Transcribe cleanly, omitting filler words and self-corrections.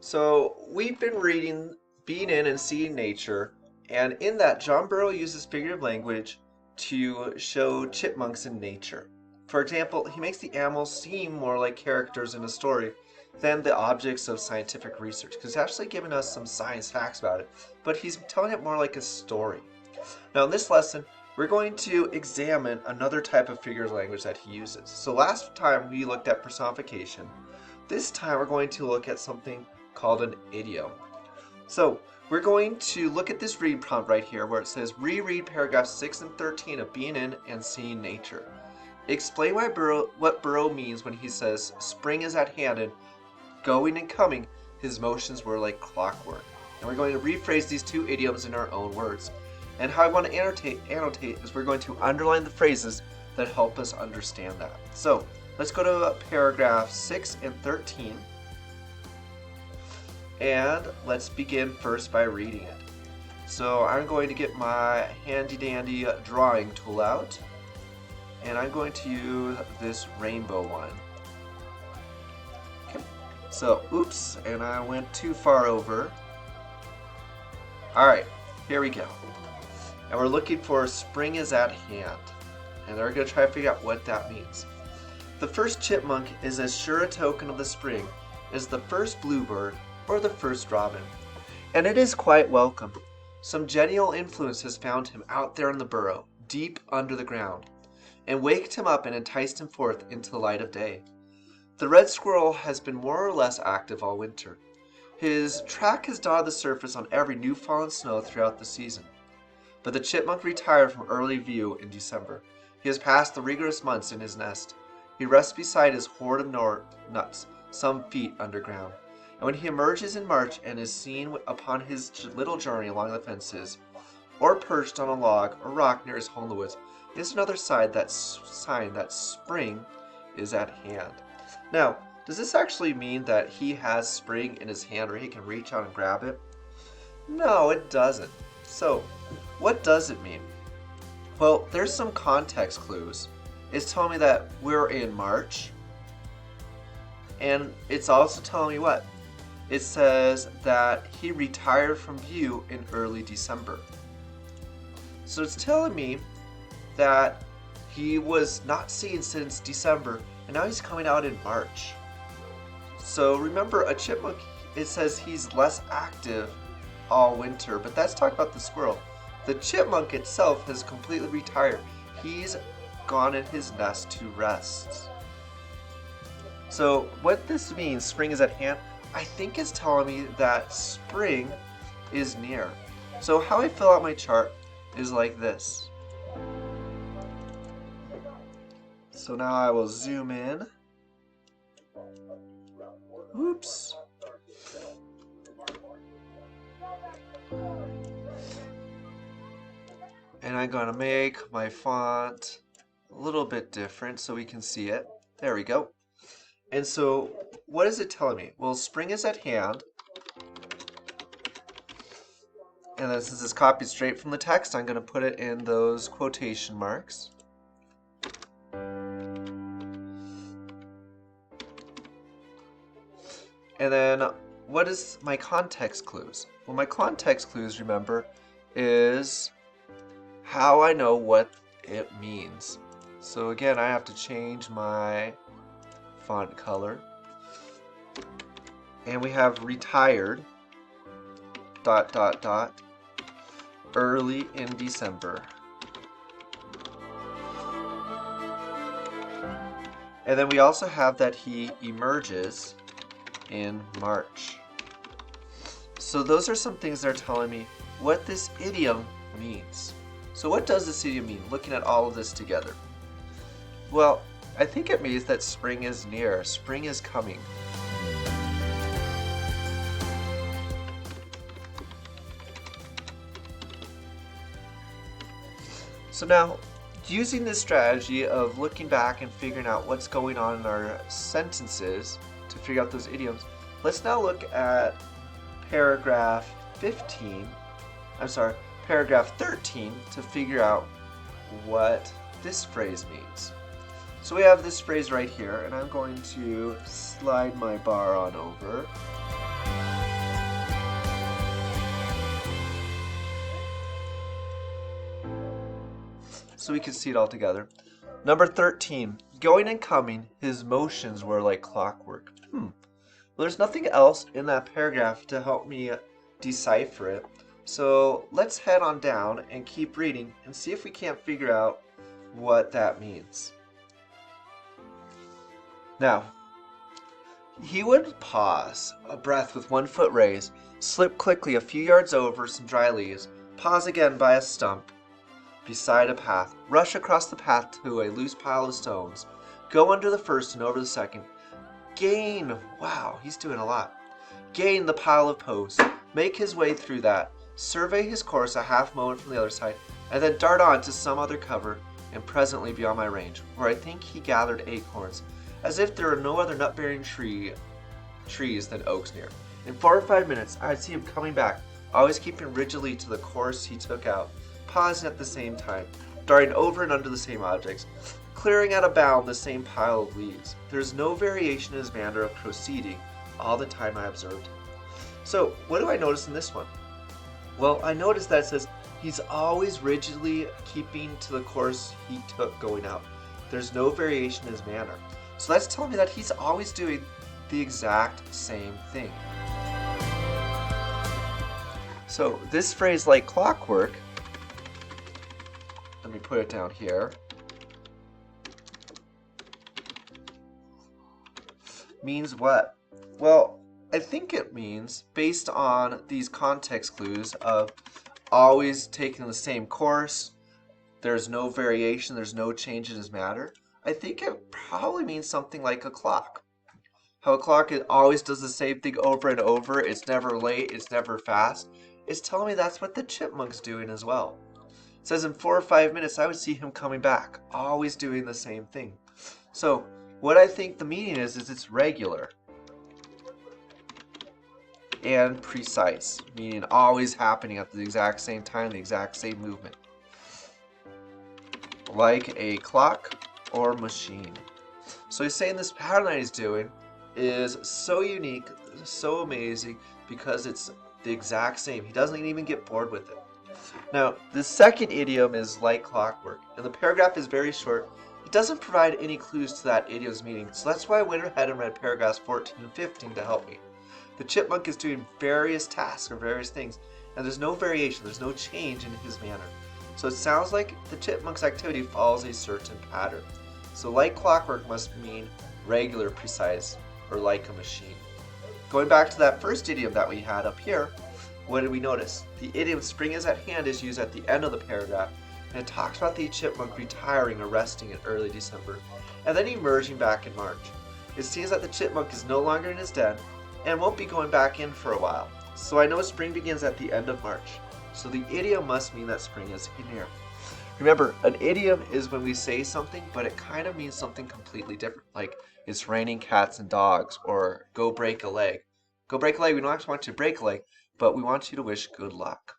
So we've been reading Being in and Seeing Nature, and in that, John Burrow uses figurative language to show chipmunks in nature. For example, he makes the animals seem more like characters in a story than the objects of scientific research, because he's actually giving us some science facts about it, but he's telling it more like a story. Now, in this lesson, we're going to examine another type of figurative language that he uses. So last time we looked at personification. This time we're going to look at something called an idiom. So we're going to look at this read prompt right here where it says reread paragraphs 6 and 13 of Being in and Seeing Nature. Explain what Burrow means when he says spring is at hand and going and coming, his motions were like clockwork. And we're going to rephrase these two idioms in our own words. And how I want to annotate is we're going to underline the phrases that help us understand that. So let's go to paragraph 6 and 13. And let's begin first by reading it. So I'm going to get my handy dandy drawing tool out, and I'm going to use this rainbow one. Okay. So, oops, and I went too far over. Alright, here we go. And we're looking for spring is at hand. And we're going to try to figure out what that means. The first chipmunk is as sure a token of the spring as the first bluebird or the first robin. And it is quite welcome. Some genial influence has found him out there in the burrow, deep under the ground, and waked him up and enticed him forth into the light of day. The red squirrel has been more or less active all winter. His track has dotted the surface on every new fallen snow throughout the season. But the chipmunk retired from early view in December. He has passed the rigorous months in his nest. He rests beside his hoard of nuts, some feet underground. And when he emerges in March and is seen upon his little journey along the fences, or perched on a log or rock near his home in the woods, is another sign that spring is at hand. Now, does this actually mean that he has spring in his hand or he can reach out and grab it? No, it doesn't. So, what does it mean? Well, there's some context clues. It's telling me that we're in March, and it's also telling me what? It says that he retired from view in early December. So it's telling me that he was not seen since December, and now he's coming out in March. So remember, a chipmunk, it says he's less active all winter, but that's talking about the squirrel. The chipmunk itself has completely retired. He's gone in his nest to rest. So what this means, spring is at hand, I think is telling me that spring is near. So how I fill out my chart is like this. So now I will zoom in. Oops. And I'm going to make my font a little bit different so we can see it. There we go. And so, what is it telling me? Well, spring is at hand. And then since it's copied straight from the text, I'm going to put it in those quotation marks. And then, what is my context clues? Well, my context clues, remember, is how I know what it means. So again, I have to change my font color. And we have retired, ... early in December. And then we also have that he emerges in March. So those are some things that are telling me what this idiom means. So what does this idiom mean, looking at all of this together? Well, I think it means that spring is near, spring is coming. So now, using this strategy of looking back and figuring out what's going on in our sentences to figure out those idioms, let's now look at paragraph 13 to figure out what this phrase means. So we have this phrase right here, and I'm going to slide my bar on over. so we can see it all together. Number 13, going and coming, his motions were like clockwork. Well, there's nothing else in that paragraph to help me decipher it. So let's head on down and keep reading and see if we can't figure out what that means. Now, he would pause, a breath with 1 foot raised, slip quickly a few yards over some dry leaves, pause again by a stump beside a path, rush across the path to a loose pile of stones, go under the first and over the second, gain, wow, he's doing a lot, gain the pile of posts, make his way through that, survey his course a half moment from the other side, and then dart on to some other cover, and presently beyond my range, where I think he gathered acorns, as if there were no other nut-bearing trees than oaks near. In 4 or 5 minutes, I'd see him coming back, always keeping rigidly to the course he took out, pausing at the same time, darting over and under the same objects, clearing at a bound the same pile of leaves. There's no variation in his manner of proceeding all the time I observed him. So, what do I notice in this one? Well, I noticed that it says he's always rigidly keeping to the course he took going out. There's no variation in his manner. So that's telling me that he's always doing the exact same thing. So this phrase, like clockwork, let me put it down here, means what? Well, I think it means, based on these context clues of always taking the same course, there's no variation, there's no change in his manner, I think it probably means something like a clock. How a clock always does the same thing over and over, it's never late, it's never fast. It's telling me that's what the chipmunk's doing as well. It says in 4 or 5 minutes I would see him coming back, always doing the same thing. So what I think the meaning is it's regular and precise, meaning always happening at the exact same time, the exact same movement. Like a clock or machine. So he's saying this pattern that he's doing is so unique, so amazing, because it's the exact same. He doesn't even get bored with it. Now, the second idiom is like clockwork, and the paragraph is very short. It doesn't provide any clues to that idiom's meaning, so that's why I went ahead and read paragraphs 14 and 15 to help me. The chipmunk is doing various tasks or various things, and there's no variation, there's no change in his manner. So it sounds like the chipmunk's activity follows a certain pattern. So like clockwork must mean regular, precise, or like a machine. Going back to that first idiom that we had up here, what did we notice? The idiom spring is at hand is used at the end of the paragraph, and it talks about the chipmunk retiring or resting in early December, and then emerging back in March. It seems that the chipmunk is no longer in his den, and won't be going back in for a while. So I know spring begins at the end of March. So the idiom must mean that spring is near. Remember, an idiom is when we say something, but it kind of means something completely different, like it's raining cats and dogs, or go break a leg. Go break a leg, we don't actually want you to break a leg, but we want you to wish good luck.